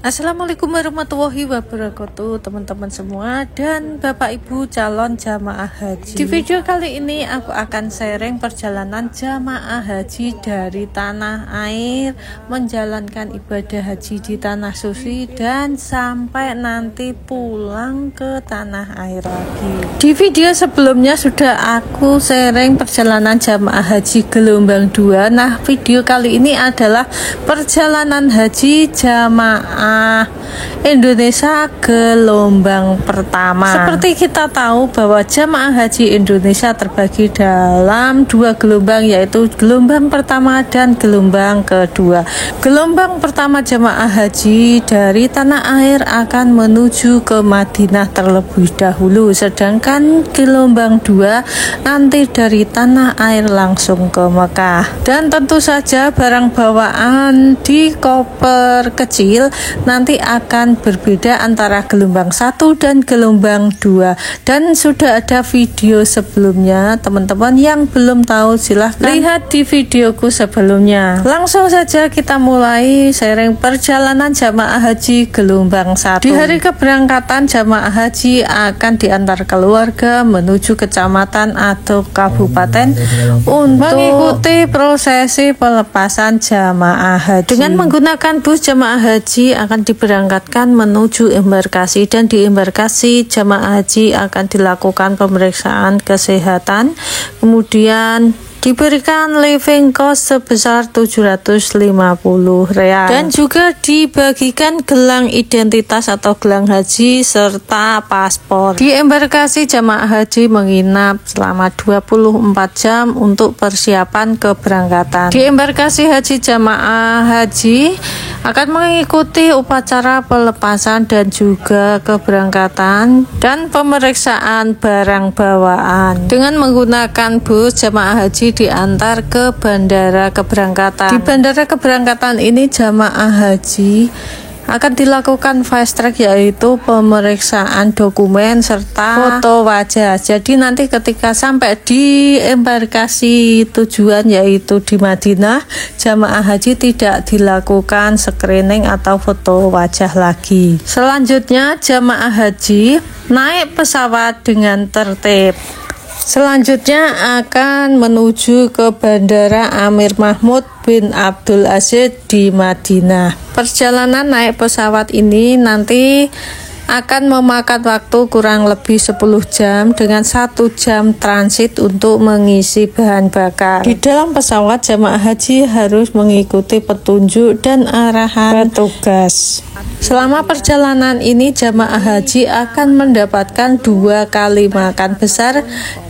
Assalamualaikum warahmatullahi wabarakatuh, teman-teman semua dan Bapak Ibu calon jamaah haji. Di video kali ini aku akan sharing perjalanan jamaah haji dari tanah air menjalankan ibadah haji di tanah suci dan sampai nanti pulang ke tanah air lagi. Di video sebelumnya sudah aku sharing perjalanan jamaah haji gelombang 2. Nah, video kali ini adalah perjalanan haji jamaah Indonesia gelombang pertama. Seperti kita tahu bahwa jamaah haji Indonesia terbagi dalam 2 gelombang, yaitu gelombang pertama dan gelombang kedua. Gelombang pertama jamaah haji dari tanah air akan menuju ke Madinah terlebih dahulu, sedangkan gelombang 2 nanti dari tanah air langsung ke Mekah. Dan tentu saja barang bawaan di koper kecil nanti akan berbeda antara gelombang 1 dan gelombang 2, dan sudah ada video sebelumnya. Teman-teman yang belum tahu silahkan lihat di videoku sebelumnya. Langsung saja kita mulai sharing perjalanan jamaah haji gelombang 1. Di hari keberangkatan jamaah haji akan diantar keluarga menuju kecamatan atau kabupaten untuk mengikuti prosesi pelepasan jamaah haji. Dengan menggunakan bus, jamaah haji akan diberangkatkan menuju embarkasi, dan di embarkasi jamaah haji akan dilakukan pemeriksaan kesehatan, kemudian diberikan living cost sebesar 750 real, dan juga dibagikan gelang identitas atau gelang haji serta paspor. Di embarkasi jamaah haji menginap selama 24 jam untuk persiapan keberangkatan. Di embarkasi haji jamaah haji akan mengikuti upacara pelepasan dan juga keberangkatan dan pemeriksaan barang bawaan. Dengan menggunakan bus, jamaah haji diantar ke bandara keberangkatan. Di bandara keberangkatan ini jamaah haji akan dilakukan fast track, yaitu pemeriksaan dokumen serta foto wajah. Jadi nanti ketika sampai di embarkasi tujuan yaitu di Madinah, jamaah haji tidak dilakukan screening atau foto wajah lagi. Selanjutnya jamaah haji naik pesawat dengan tertib. Selanjutnya akan menuju ke Bandara Amir Mahmud bin Abdul Aziz di Madinah. Perjalanan naik pesawat ini nanti akan memakan waktu kurang lebih 10 jam dengan 1 jam transit untuk mengisi bahan bakar. Di dalam pesawat, jamaah haji harus mengikuti petunjuk dan arahan petugas. Selama perjalanan ini jamaah haji akan mendapatkan 2 kali makan besar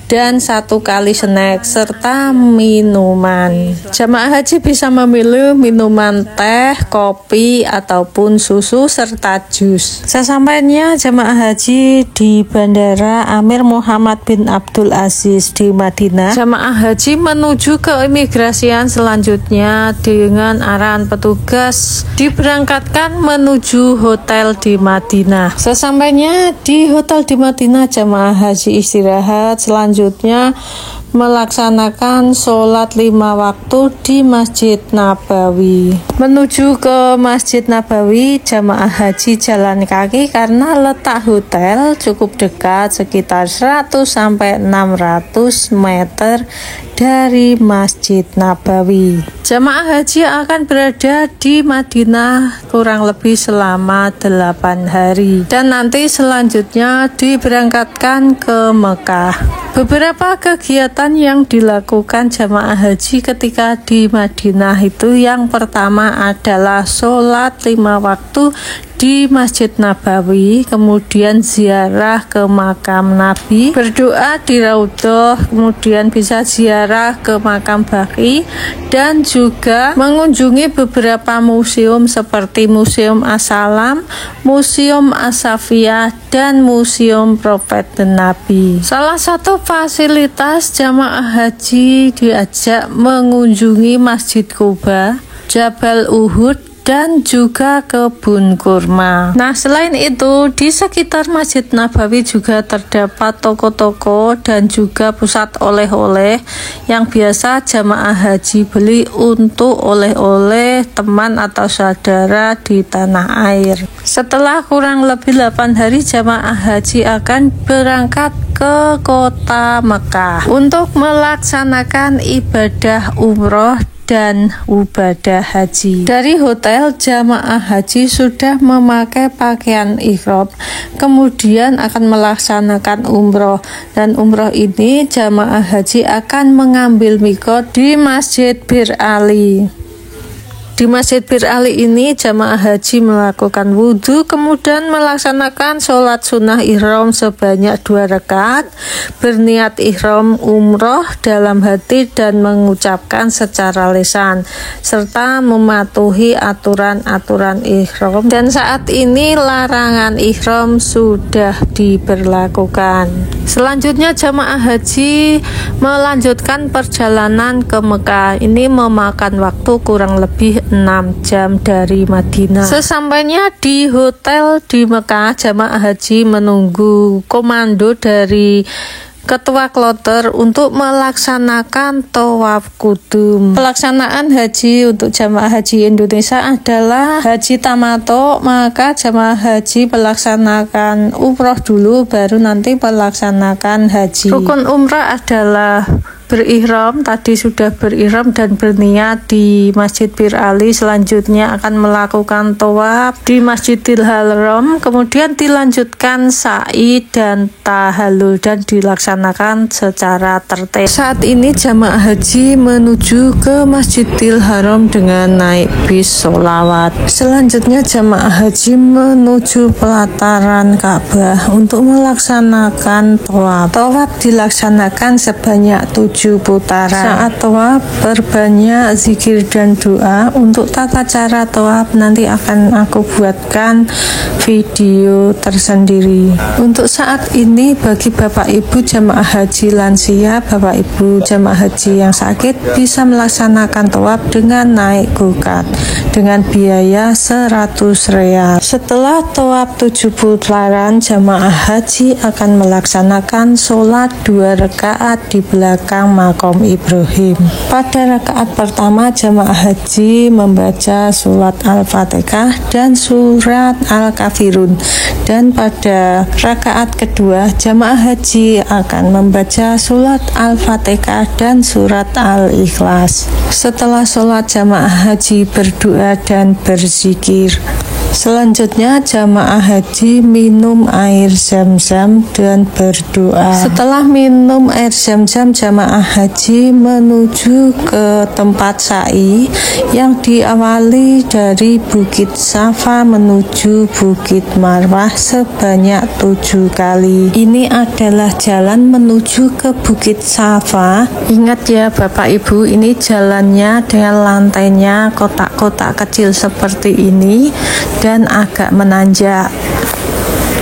dan 1 kali snack serta minuman. Jamaah haji bisa memilih minuman teh, kopi, ataupun susu serta jus. Sesampainya jamaah haji di Bandara Amir Muhammad bin Abdul Aziz di Madinah, jamaah haji menuju ke imigrasian selanjutnya dengan arahan petugas diberangkatkan menuju hotel di Madinah. Sesampainya di hotel di Madinah, jamaah haji istirahat, selanjutnya melaksanakan sholat 5 waktu di Masjid Nabawi. Menuju ke Masjid Nabawi, jamaah haji jalan kaki karena letak hotel cukup dekat, sekitar 100-600 meter dari Masjid Nabawi. Jamaah haji akan berada di Madinah kurang lebih selama 8 hari dan nanti selanjutnya diberangkatkan ke Mekah. Beberapa kegiatan yang dilakukan jamaah haji ketika di Madinah itu, yang pertama adalah sholat 5 waktu di Masjid Nabawi, kemudian ziarah ke makam Nabi, berdoa di Raudhah, kemudian bisa ziarah ke makam Baqi, dan juga mengunjungi beberapa museum seperti Museum As-Salam, Museum As-Safiyah, dan Museum Prophet Nabi. Salah satu fasilitas jamaah haji diajak mengunjungi Masjid Quba, Jabal Uhud, dan juga kebun kurma. Nah, selain itu di sekitar Masjid Nabawi juga terdapat toko-toko dan juga pusat oleh-oleh yang biasa jamaah haji beli untuk oleh-oleh teman atau saudara di tanah air. Setelah kurang lebih 8 hari jamaah haji akan berangkat ke kota Mekah untuk melaksanakan ibadah umroh dan ibadah haji. Dari hotel, jamaah haji sudah memakai pakaian ihram, kemudian akan melaksanakan umroh, dan umroh ini jamaah haji akan mengambil mikot di Masjid Bir Ali. Di Masjid Bir Ali ini jamaah haji melakukan wudhu, kemudian melaksanakan sholat sunnah ihram sebanyak 2 rakaat, berniat ihram umroh dalam hati dan mengucapkan secara lisan, serta mematuhi aturan-aturan ihram. Dan saat ini larangan ihram sudah diberlakukan. Selanjutnya jamaah haji melanjutkan perjalanan ke Mekah. Ini memakan waktu kurang lebih 6 jam dari Madinah. Sesampainya di hotel di Mekah, jamaah haji menunggu komando dari Ketua Kloter untuk melaksanakan tawaf kudum. Pelaksanaan haji untuk jamaah haji Indonesia adalah haji tamato, maka jamaah haji melaksanakan umroh dulu baru nanti melaksanakan haji. Rukun umrah adalah berihram, tadi sudah berihram dan berniat di Masjid Bir Ali, selanjutnya akan melakukan tawaf di Masjidil Haram, kemudian dilanjutkan sa'i dan tahallul dan dilaksanakan secara tertib. Saat ini jamaah haji menuju ke Masjidil Haram dengan naik bis sholawat. Selanjutnya jamaah haji menuju pelataran Ka'bah untuk melaksanakan tawaf. Tawaf dilaksanakan sebanyak 7 putaran. Saat tawaf berbanyak zikir dan doa. Untuk tata cara tawaf nanti akan aku buatkan video tersendiri. Untuk saat ini bagi Bapak Ibu jamaah haji lansia, Bapak Ibu jamaah haji yang sakit bisa melaksanakan tawaf dengan naik go-kart dengan biaya 100 real. Setelah tawaf 7 putaran, jamaah haji akan melaksanakan sholat 2 rakaat di belakang makom Ibrahim. Pada rakaat pertama jamaah haji membaca surat Al-Fatihah dan surat Al-Kafirun, dan pada rakaat kedua jamaah haji akan membaca surat Al-Fatihah dan surat Al-Ikhlas. Setelah sholat jamaah haji berdoa dan berzikir. Selanjutnya jamaah haji minum air zam-zam dan berdoa. Setelah minum air zam-zam, jamaah haji menuju ke tempat sa'i yang diawali dari Bukit Safa menuju Bukit Marwah sebanyak 7 kali. Ini adalah jalan menuju ke Bukit Safa. Ingat ya Bapak Ibu, ini jalannya dengan lantainya kotak-kotak kecil seperti ini dan agak menanjak.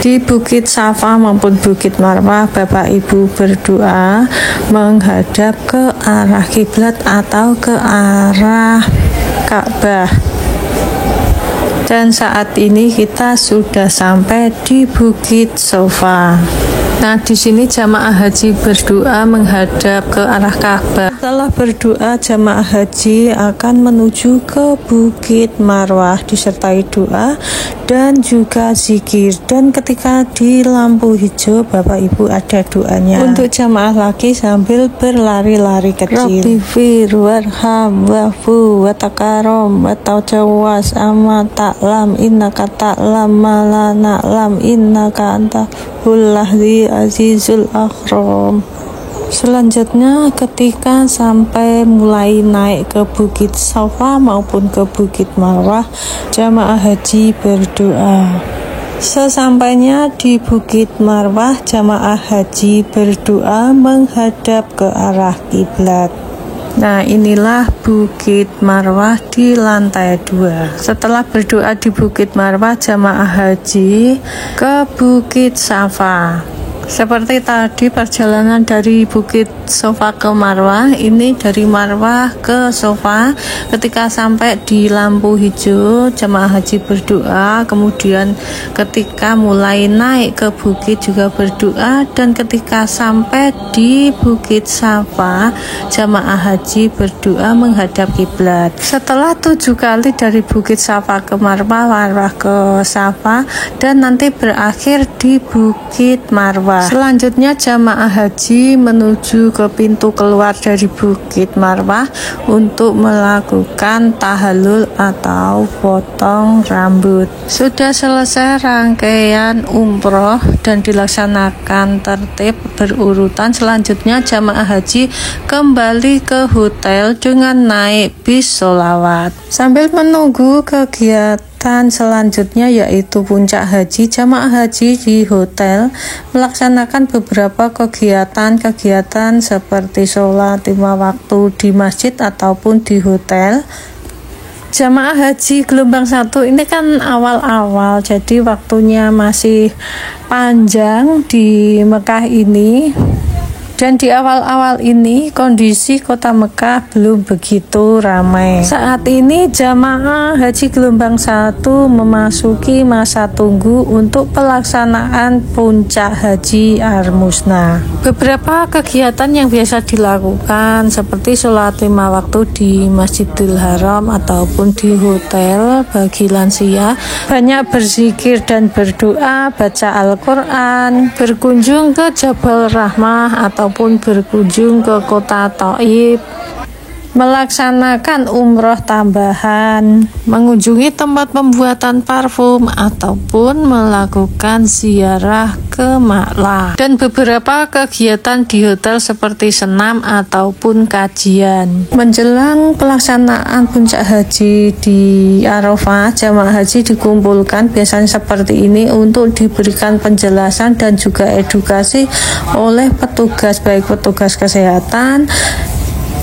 Di Bukit Safa maupun Bukit Marwah, Bapak Ibu berdoa menghadap ke arah kiblat atau ke arah Ka'bah. Dan saat ini kita sudah sampai di Bukit Safa. Nah, di sini jamaah haji berdoa menghadap ke arah Ka'bah. Setelah berdoa, jamaah haji akan menuju ke Bukit Marwah disertai doa dan juga zikir. Dan ketika di lampu hijau, Bapak Ibu ada doanya. Untuk jamaah lagi sambil berlari-lari kecil. Rabbi fir warham wa'fu wa takarom wa tajawas amma ta'lam innaka ta'lam ma la na'lam innaka anta Hullahzi azizul akhram. Selanjutnya ketika sampai mulai naik ke Bukit Safa maupun ke Bukit Marwah, jamaah haji berdoa. Sesampainya di Bukit Marwah, jamaah haji berdoa menghadap ke arah kiblat. Nah, inilah Bukit Marwah di lantai 2. Setelah berdoa di Bukit Marwah, jamaah haji ke Bukit Safa. Seperti tadi perjalanan dari Bukit Sofa ke Marwah, ini dari Marwah ke Sofa. Ketika sampai di lampu hijau, jemaah haji berdoa, kemudian ketika mulai naik ke bukit juga berdoa, dan ketika sampai di Bukit Safa, jemaah haji berdoa menghadap kiblat. Setelah 7 kali dari Bukit Safa ke Marwah, Marwah ke Safa, dan nanti berakhir di Bukit Marwah. Selanjutnya jamaah haji menuju ke pintu keluar dari Bukit Marwah untuk melakukan tahallul atau potong rambut. Sudah selesai rangkaian umroh dan dilaksanakan tertib berurutan, selanjutnya jamaah haji kembali ke hotel dengan naik bis sholawat. Sambil menunggu kegiatan selanjutnya yaitu puncak haji, jamaah haji di hotel melaksanakan beberapa kegiatan seperti sholat 5 waktu di masjid ataupun di hotel. Jamaah haji gelombang 1 ini kan awal-awal, jadi waktunya masih panjang di Mekah ini. Dan di awal-awal ini kondisi kota Mekah belum begitu ramai. Saat ini jamaah haji gelombang 1 memasuki masa tunggu untuk pelaksanaan puncak haji Armusna. Beberapa kegiatan yang biasa dilakukan seperti sholat 5 waktu di Masjidil Haram ataupun di hotel bagi lansia, banyak berzikir dan berdoa, baca Al-Quran, berkunjung ke Jabal Rahmah ataupun berkunjung ke kota Thaif, melaksanakan umroh tambahan, mengunjungi tempat pembuatan parfum, ataupun melakukan ziarah ke Ma'lah, dan beberapa kegiatan di hotel seperti senam ataupun kajian. Menjelang pelaksanaan puncak haji di Arafah, jamaah haji dikumpulkan biasanya seperti ini untuk diberikan penjelasan dan juga edukasi oleh petugas, baik petugas kesehatan,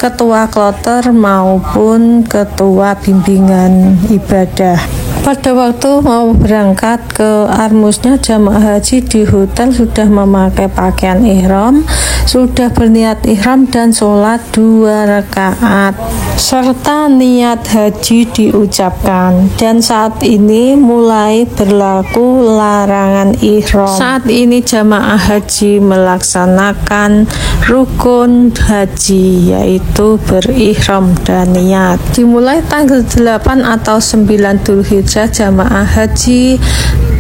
ketua kloter maupun ketua bimbingan ibadah. Pada waktu mau berangkat ke Armusnya, jamaah haji di hotel sudah memakai pakaian ihram, sudah berniat ihram dan sholat 2 rakaat serta niat haji diucapkan. Dan saat ini mulai berlaku larangan ihram. Saat ini jamaah haji melaksanakan rukun haji, yaitu berihram dan niat. Dimulai tanggal 8 atau 9 Dzulhijjah, jamaah haji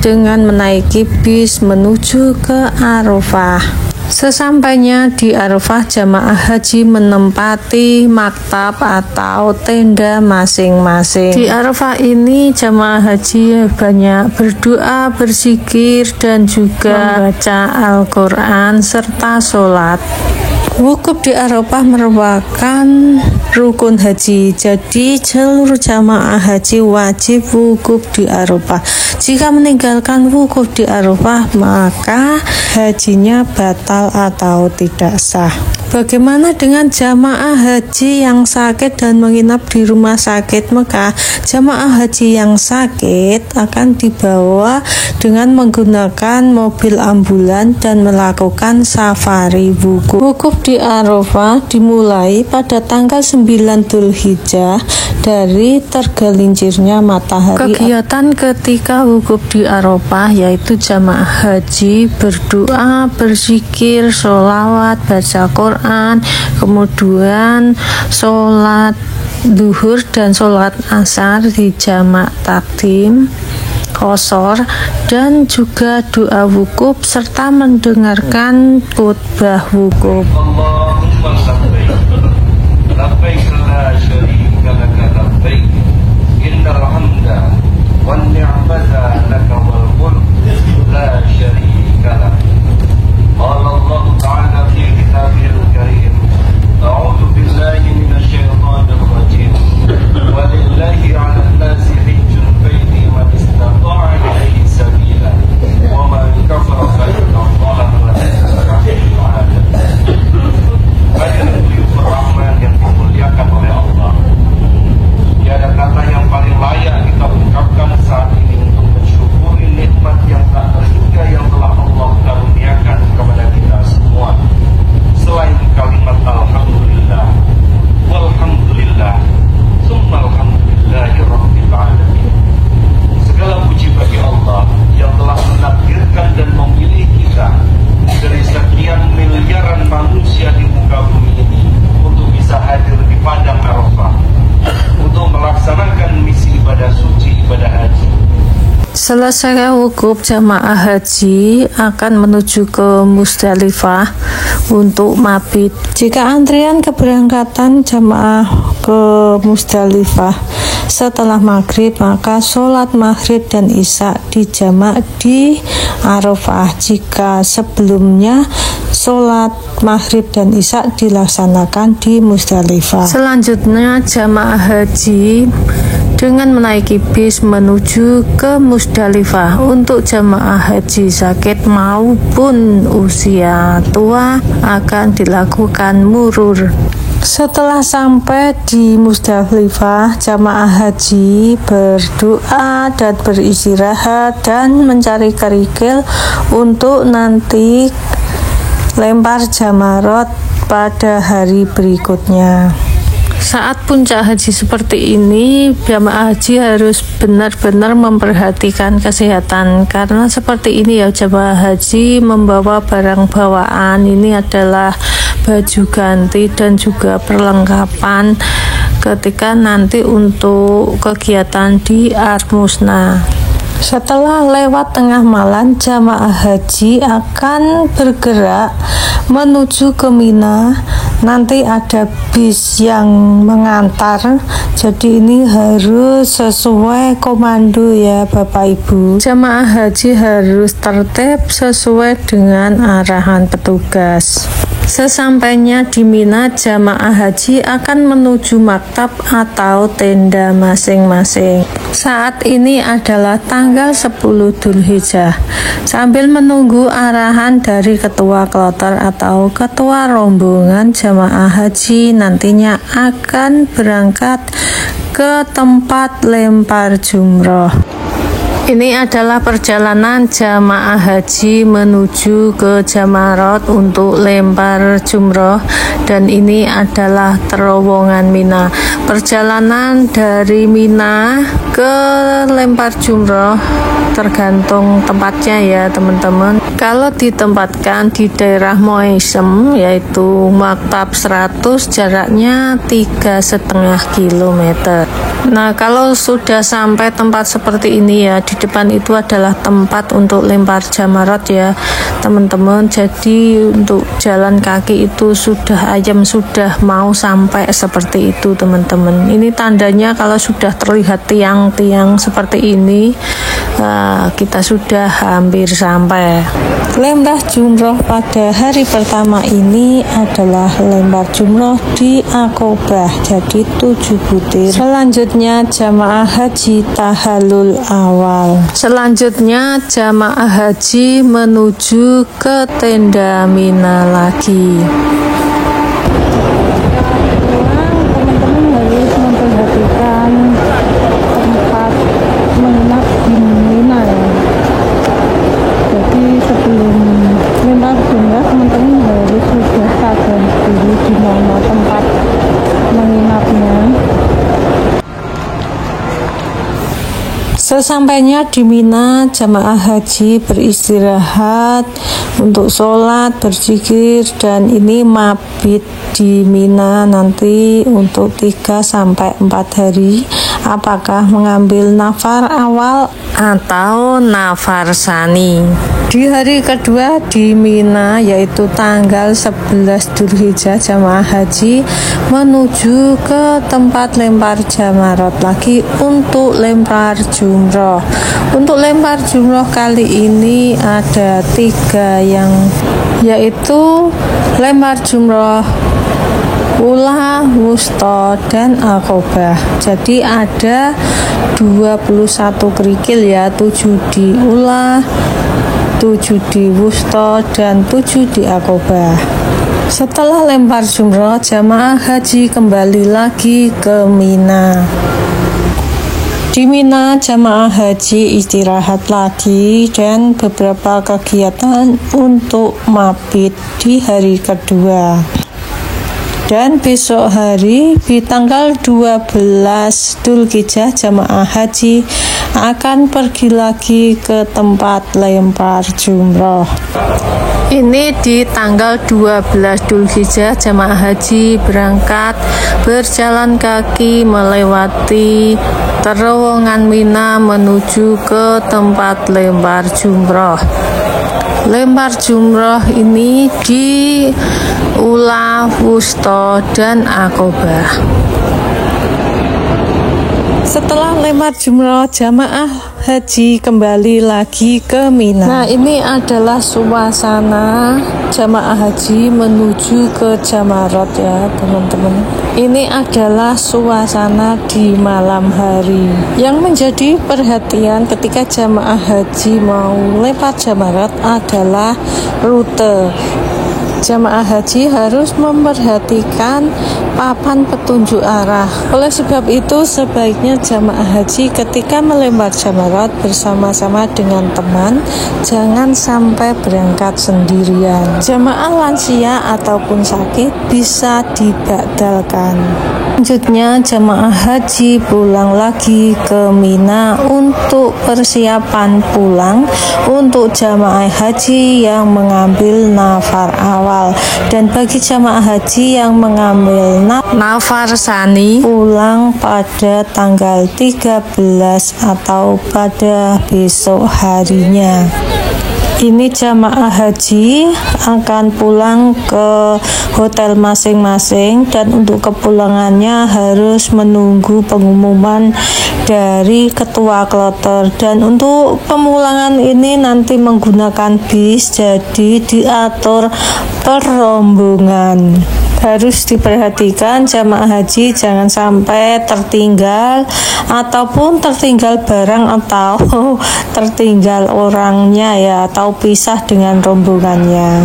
dengan menaiki bis menuju ke Arafah. Sesampainya di Arafah, jamaah haji menempati maktab atau tenda masing-masing. Di Arafah ini jamaah haji banyak berdoa, berzikir, dan juga membaca Al-Quran serta sholat. Wukuf di Arafah merupakan rukun haji, jadi seluruh jamaah haji wajib wukuf di Arafah. Jika meninggalkan wukuf di Arafah, maka hajinya batal atau tidak sah. Bagaimana dengan jamaah haji yang sakit dan menginap di rumah sakit Mekah? Jamaah haji yang sakit akan dibawa dengan menggunakan mobil ambulan dan melakukan safari wukuf. Wukuf di Arafah dimulai pada tanggal 9 Dzulhijjah dari tergelincirnya matahari. Kegiatan ketika wukuf di Arafah yaitu jamaah haji berdoa, berzikir, sholawat, baca Quran, kemudian sholat duhur dan sholat asar di jamak takdim, qashar, dan juga doa wukuf serta mendengarkan khutbah wukuf. Selesai wukuf, jamaah haji akan menuju ke Musdalifah untuk mabit. Jika antrian keberangkatan jamaah ke Musdalifah setelah maghrib, maka sholat maghrib dan isya dijamak di Arafah. Jika sebelumnya sholat maghrib dan isya dilaksanakan di Musdalifah. Selanjutnya jamaah haji dengan menaiki bis menuju ke Musdalifah. Untuk jamaah haji sakit maupun usia tua akan dilakukan murur. Setelah sampai di Musdalifah, jamaah haji berdoa dan beristirahat dan mencari kerikil untuk nanti lempar jamarot pada hari berikutnya. Saat puncak haji seperti ini, jamaah haji harus benar-benar memperhatikan kesehatan, karena seperti ini ya, jamaah haji membawa barang bawaan. Ini adalah baju ganti dan juga perlengkapan ketika nanti untuk kegiatan di Armusna. Setelah lewat tengah malam, jamaah haji akan bergerak menuju ke Mina. Nanti ada bis yang mengantar, jadi ini harus sesuai komando ya Bapak Ibu. Jamaah haji harus tertib sesuai dengan arahan petugas. Sesampainya di Mina, jamaah haji akan menuju maktab atau tenda masing-masing. Saat ini adalah tanggal 10 Dzulhijjah. Sambil menunggu arahan dari ketua kloter atau ketua rombongan, jamaah haji nantinya akan berangkat ke tempat lempar jumroh. Ini adalah perjalanan jamaah haji menuju ke Jamarot untuk lempar jumroh, dan ini adalah terowongan Mina. Perjalanan dari Mina ke lempar jumroh tergantung tempatnya ya teman-teman. Kalau ditempatkan di daerah Moisem, yaitu Maktab 100, jaraknya 3,5 km. Nah, kalau sudah sampai tempat seperti ini ya, di depan itu adalah tempat untuk lempar jamarot ya teman-teman. Jadi untuk jalan kaki itu sudah ayam, sudah mau sampai seperti itu teman-teman. Ini tandanya kalau sudah terlihat tiang-tiang seperti ini, kita sudah hampir sampai. Lempar jumroh pada hari pertama ini adalah lempar jumroh di Aqobah, jadi 7 butir. Selanjutnya jamaah haji tahallul awal. Selanjutnya jamaah haji menuju ke tenda Mina lagi. Teman-teman harus memperhatikan tempat menginap di Mina ya. Jadi sebelum lempar jumroh, teman-teman harus sudah sadar dulu di mana tempat menginapnya. Sesampainya di Mina, jamaah haji beristirahat untuk sholat, berzikir, dan ini mabit di Mina nanti untuk 3-4 hari. Apakah mengambil nafar awal atau nafar sani? Di hari kedua di Mina, yaitu tanggal 11 Dzulhijjah, jamaah haji menuju ke tempat lempar jamarot lagi untuk lempar jumroh. Untuk lempar jumroh kali ini ada 3 yaitu lempar jumroh Ula, Wusta, dan Aqobah. Jadi ada 21 kerikil ya, 7 di Ula, 7 di Wusta, dan 7 di Aqobah. Setelah lempar jumroh, jamaah haji kembali lagi ke Mina. Di Mina, jamaah haji istirahat lagi dan beberapa kegiatan untuk mabit di hari kedua. Dan besok hari di tanggal 12 Dzulhijjah jamaah haji akan pergi lagi ke tempat lempar jumroh. Ini di tanggal 12 Dzulhijjah jamaah haji berangkat berjalan kaki melewati terowongan Mina menuju ke tempat lempar jumroh. Lempar jumroh ini di Ula, Wusta, dan Aqobah. Setelah lempar jumroh, jamaah haji kembali lagi ke Mina. Nah, ini adalah suasana jamaah haji menuju ke Jamarat ya teman-teman. Ini adalah suasana di malam hari. Yang menjadi perhatian ketika jamaah haji mau lempar Jamarat adalah rute. Jamaah haji harus memperhatikan papan petunjuk arah. Oleh sebab itu, sebaiknya jamaah haji ketika melempar jamarat bersama-sama dengan teman, jangan sampai berangkat sendirian. Jamaah lansia ataupun sakit bisa dibatalkan. Selanjutnya, jamaah haji pulang lagi ke Mina untuk persiapan pulang untuk jamaah haji yang mengambil nafar awal. Dan bagi jamaah haji yang mengambil nafar sani pulang pada tanggal 13 atau pada besok harinya. Ini jamaah haji akan pulang ke hotel masing-masing dan untuk kepulangannya harus menunggu pengumuman dari ketua kloter. Dan untuk pemulangan ini nanti menggunakan bis, jadi diatur per rombongan. Harus diperhatikan jamaah haji jangan sampai tertinggal ataupun tertinggal barang atau tertinggal orangnya ya, atau pisah dengan rombongannya.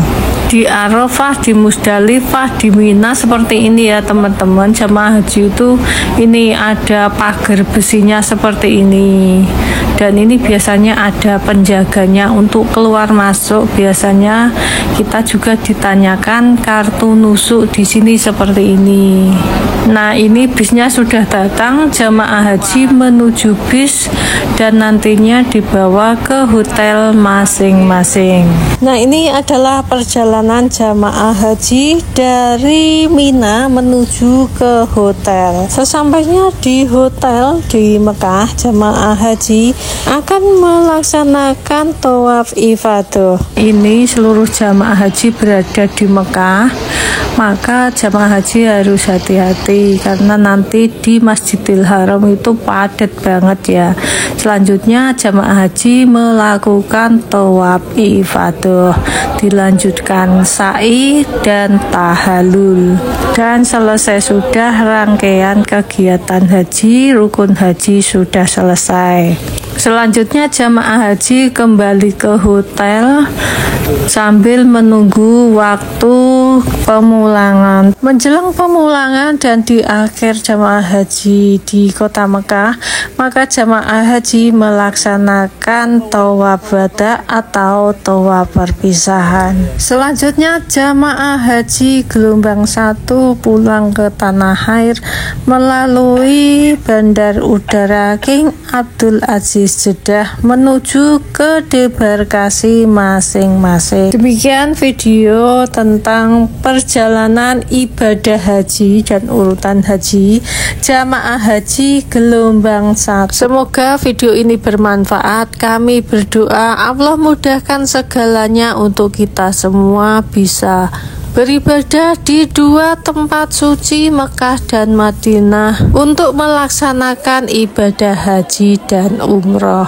Di Arafah, di Musdalifah, di Mina seperti ini ya teman-teman. Jamaah haji itu ini ada pagar besinya seperti ini. Dan ini biasanya ada penjaganya untuk keluar masuk. Biasanya kita juga ditanyakan kartu nusuk di sini seperti ini. Nah, ini bisnya sudah datang. Jamaah haji menuju bis dan nantinya dibawa ke hotel masing-masing. Nah, ini adalah perjalanan jamaah haji dari Mina menuju ke hotel. Sesampainya di hotel di Mekah, jamaah haji akan melaksanakan tawaf ifadah. Ini seluruh jamaah haji berada di Mekah, maka jamaah haji harus hati-hati karena nanti di Masjidil Haram itu padat banget ya. Selanjutnya jamaah haji melakukan tawaf ifadah, dilanjutkan sa'i dan tahalul, dan selesai sudah rangkaian kegiatan haji, rukun haji sudah selesai. Selanjutnya jamaah haji kembali ke hotel sambil menunggu waktu pemulangan. Menjelang pemulangan dan di akhir jamaah haji di kota Mekah, maka jamaah haji melaksanakan tawaf wada atau tawaf perpisahan. Selanjutnya jamaah haji gelombang 1 pulang ke tanah air melalui Bandar Udara King Abdul Aziz Jeddah menuju ke debarkasi masing-masing. Demikian video tentang perjalanan ibadah haji dan urutan haji jamaah haji gelombang 1. Semoga video ini bermanfaat. Kami berdoa Allah mudahkan segalanya untuk kita semua bisa beribadah di dua tempat suci Mekah dan Madinah untuk melaksanakan ibadah haji dan umroh.